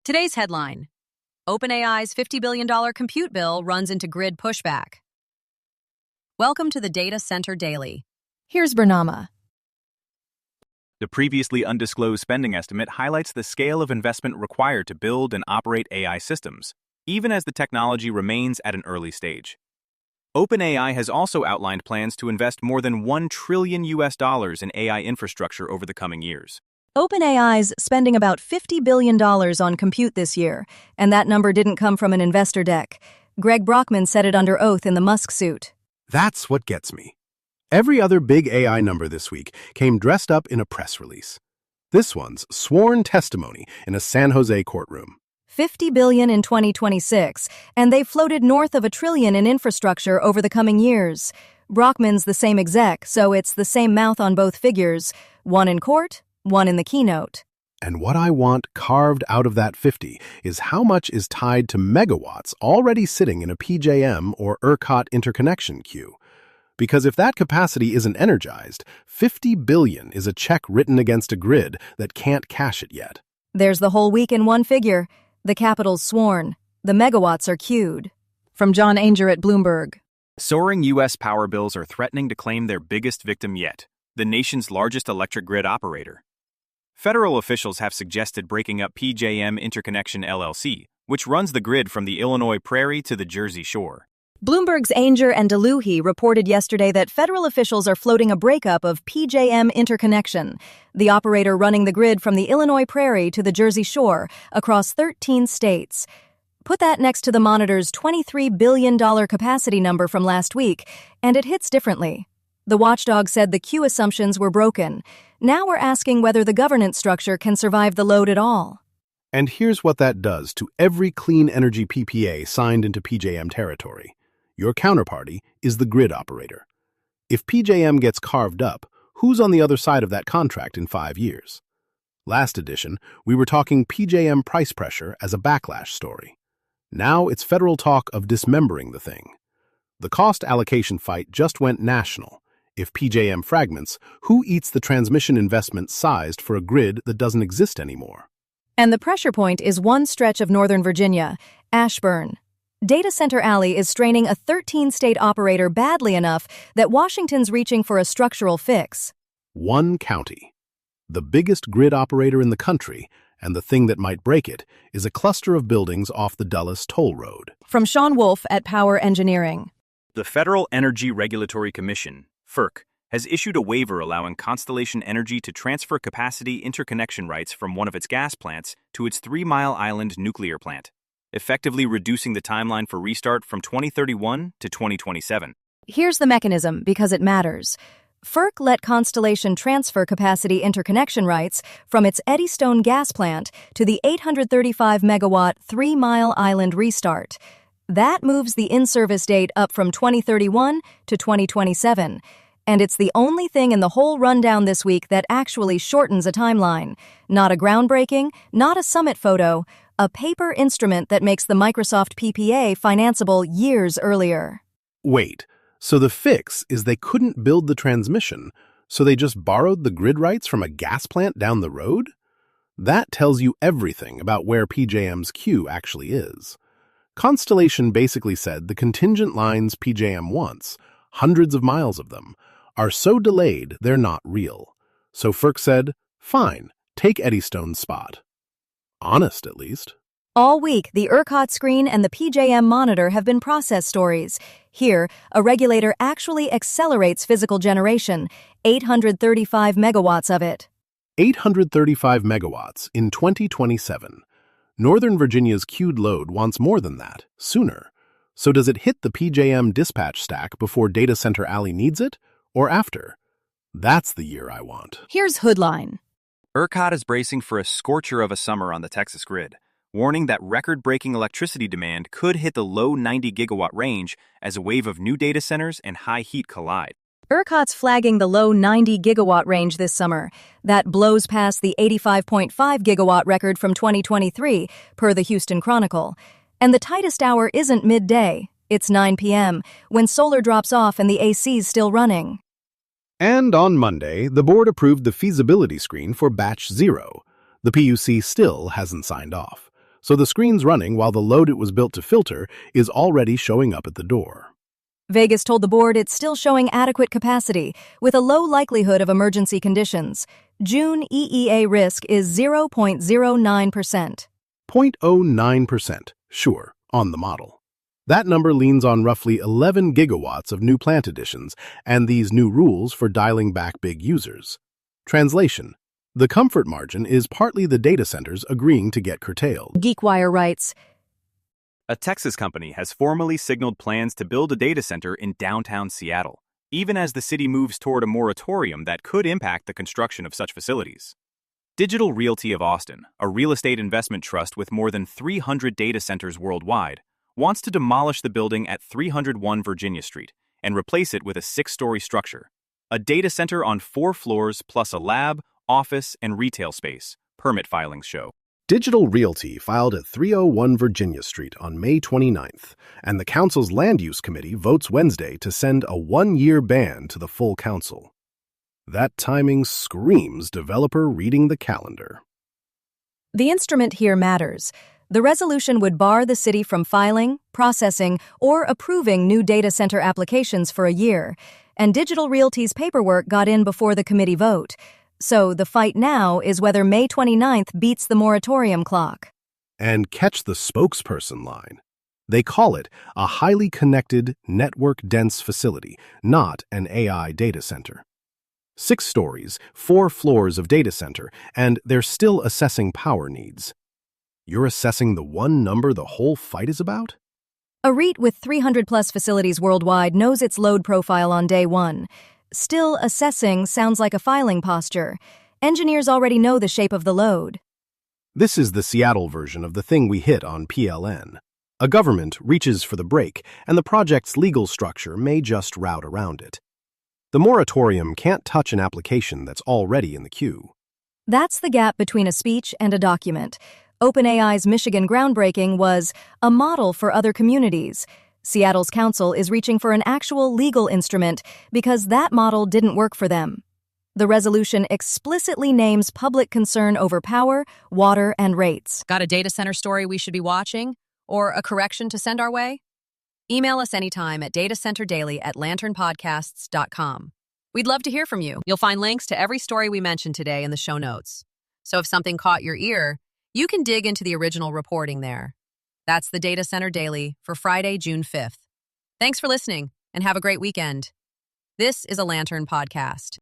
Today's headline: OpenAI's $50 billion compute bill runs into grid pushback. Welcome to the Data Center Daily. Here's BERNAMA. The previously undisclosed spending estimate highlights the scale of investment required to build and operate AI systems, even as the technology remains at an early stage. OpenAI has also outlined plans to invest more than $1 trillion in AI infrastructure over the coming years. OpenAI's spending about $50 billion on compute this year, and that number didn't come from an investor deck. Greg Brockman said it under oath in the Musk suit. That's what gets me. Every other big AI number this week came dressed up in a press release. This one's sworn testimony in a San Jose courtroom. $50 billion in 2026, and they've floated north of $1 trillion in infrastructure over the coming years. Brockman's the same exec, so it's the same mouth on both figures, one in court, one in the keynote. And what I want carved out of that 50 is how much is tied to megawatts already sitting in a PJM or ERCOT interconnection queue. Because if that capacity isn't energized, $50 billion is a check written against a grid that can't cash it yet. There's the whole week in one figure. The capital's sworn. The megawatts are queued. From John Anger at Bloomberg. Soaring U.S. power bills are threatening to claim their biggest victim yet, the nation's largest electric grid operator. Federal officials have suggested breaking up PJM Interconnection LLC, which runs the grid from the Illinois Prairie to the Jersey Shore. Bloomberg's Anger and DeLuhy reported yesterday that federal officials are floating a breakup of PJM Interconnection, the operator running the grid from the Illinois Prairie to the Jersey Shore across 13 states. Put that next to the Monitor's $23 billion capacity number from last week, and it hits differently. The watchdog said the queue assumptions were broken. Now we're asking whether the governance structure can survive the load at all. And here's what that does to every clean energy PPA signed into PJM territory. Your counterparty is the grid operator. If PJM gets carved up, who's on the other side of that contract in 5 years? Last edition, we were talking PJM price pressure as a backlash story. Now it's federal talk of dismembering the thing. The cost allocation fight just went national. If PJM fragments, who eats the transmission investment sized for a grid that doesn't exist anymore? And the pressure point is one stretch of Northern Virginia, Ashburn. Data Center Alley is straining a 13-state operator badly enough that Washington's reaching for a structural fix. One county. The biggest grid operator in the country, and the thing that might break it, is a cluster of buildings off the Dulles Toll Road. From Sean Wolf at Power Engineering. The Federal Energy Regulatory Commission, FERC, has issued a waiver allowing Constellation Energy to transfer capacity interconnection rights from one of its gas plants to its 3 Mile Island nuclear plant, effectively reducing the timeline for restart from 2031 to 2027. Here's the mechanism, because it matters. FERC let Constellation transfer capacity interconnection rights from its Eddystone gas plant to the 835-megawatt 3 Mile Island restart. That moves the in-service date up from 2031 to 2027. And it's the only thing in the whole rundown this week that actually shortens a timeline. Not a groundbreaking, not a summit photo, a paper instrument that makes the Microsoft PPA financeable years earlier. Wait, so the fix is they couldn't build the transmission, so they just borrowed the grid rights from a gas plant down the road? That tells you everything about where PJM's queue actually is. Constellation basically said the contingent lines PJM wants, hundreds of miles of them, are so delayed they're not real. So FERC said, fine, take Eddystone's spot. Honest, at least. All week, the ERCOT screen and the PJM monitor have been process stories. Here, a regulator actually accelerates physical generation, 835 megawatts of it. 835 megawatts in 2027. Northern Virginia's queued load wants more than that, sooner. So does it hit the PJM dispatch stack before Data Center Alley needs it, or after? That's the year I want. Here's Hoodline. ERCOT is bracing for a scorcher of a summer on the Texas grid, warning that record-breaking electricity demand could hit the low 90-gigawatt range as a wave of new data centers and high heat collide. ERCOT's flagging the low 90-gigawatt range this summer. That blows past the 85.5-gigawatt record from 2023, per the Houston Chronicle. And the tightest hour isn't midday. It's 9 p.m., when solar drops off and the AC's still running. And on Monday, the board approved the feasibility screen for Batch 0. The PUC still hasn't signed off. so the screen's running while the load it was built to filter is already showing up at the door. Vegas told the board it's still showing adequate capacity, with a low likelihood of emergency conditions. June EEA risk is 0.09%. 0.09%, sure, on the model. That number leans on roughly 11 gigawatts of new plant additions and these new rules for dialing back big users. Translation: the comfort margin is partly the data centers agreeing to get curtailed. GeekWire writes, A Texas company has formally signaled plans to build a data center in downtown Seattle, even as the city moves toward a moratorium that could impact the construction of such facilities. Digital Realty of Austin, a real estate investment trust with more than 300 data centers worldwide, wants to demolish the building at 301 Virginia Street and replace it with a 6-story structure, a data center on 4 floors plus a lab, office, and retail space, permit filings show. Digital Realty filed at 301 Virginia Street on May 29th, and the council's Land Use Committee votes Wednesday to send a 1-year ban to the full council. That timing screams developer reading the calendar. the instrument here matters. The resolution would bar the city from filing, processing, or approving new data center applications for a year, and Digital Realty's paperwork got in before the committee vote. So the fight now is whether May 29th beats the moratorium clock. And catch the spokesperson line. They call it a highly connected, network-dense facility, not an AI data center. 6 stories, 4 floors of data center, and they're still assessing power needs. You're assessing the one number the whole fight is about? A REIT with 300-plus facilities worldwide knows its load profile on day one. Still assessing sounds like a filing posture. Engineers already know the shape of the load. This is the Seattle version of the thing we hit on PLN. A government reaches for the brake, and the project's legal structure may just route around it. The moratorium can't touch an application that's already in the queue. That's the gap between a speech and a document. OpenAI's Michigan groundbreaking was a model for other communities. Seattle's council is reaching for an actual legal instrument because that model didn't work for them. The resolution explicitly names public concern over power, water, and rates. Got a data center story we should be watching? Or a correction to send our way? Email us anytime at datacenterdaily@lanternpodcasts.com. We'd love to hear from you. You'll find links to every story we mentioned today in the show notes. So if something caught your ear, you can dig into the original reporting there. That's the Data Center Daily for Friday, June 5th. Thanks for listening, and have a great weekend. This is a Lantern Podcast.